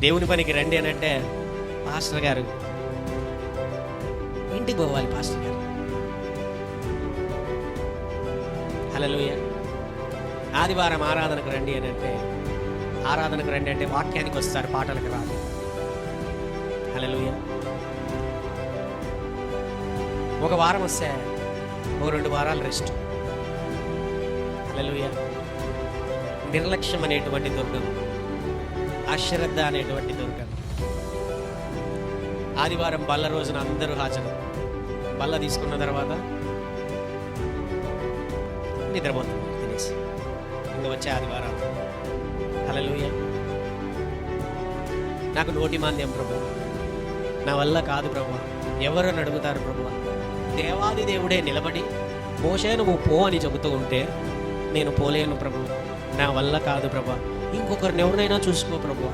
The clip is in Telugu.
దేవుని పనికి రండి అని అంటే పాస్టర్ గారు ఇంటికి పోవాలి, పాస్టర్ గారు. హల్లెలూయా. ఆదివారం ఆరాధనకు రండి అని అంటే ఆరాధనకు రండి అంటే వాక్యానికి వస్తారు, పాటలకు రాదు. హల్లెలూయా. ఒక వారం వస్తే ఓ 2 వారాలు రెస్ట్. హల్లెలూయా. నిర్లక్ష్యం అనేటువంటి దుర్గం, అశ్రద్ధ అనేటువంటి దుర్గం. ఆదివారం బల్ల రోజున అందరూ హాజరు. బల్ల తీసుకున్న తర్వాత నిద్రపోతున్నారు తినేసి. ఇంకా వచ్చే ఆదివారం. హల్లెలూయా. నాకు నోటి మాంద్యం ప్రభు, నా వల్ల కాదు ప్రభు. ఎవరు అని అడుగుతారు ప్రభు. దేవాది దేవుడే నిలబడి మోషే నువ్వు పో అని చెబుతూ ఉంటే నేను పోలేను ప్రభు, నా వల్ల కాదు ప్రభు, ఇంకొకరిని ఎవరినైనా చూసుకో ప్రభు.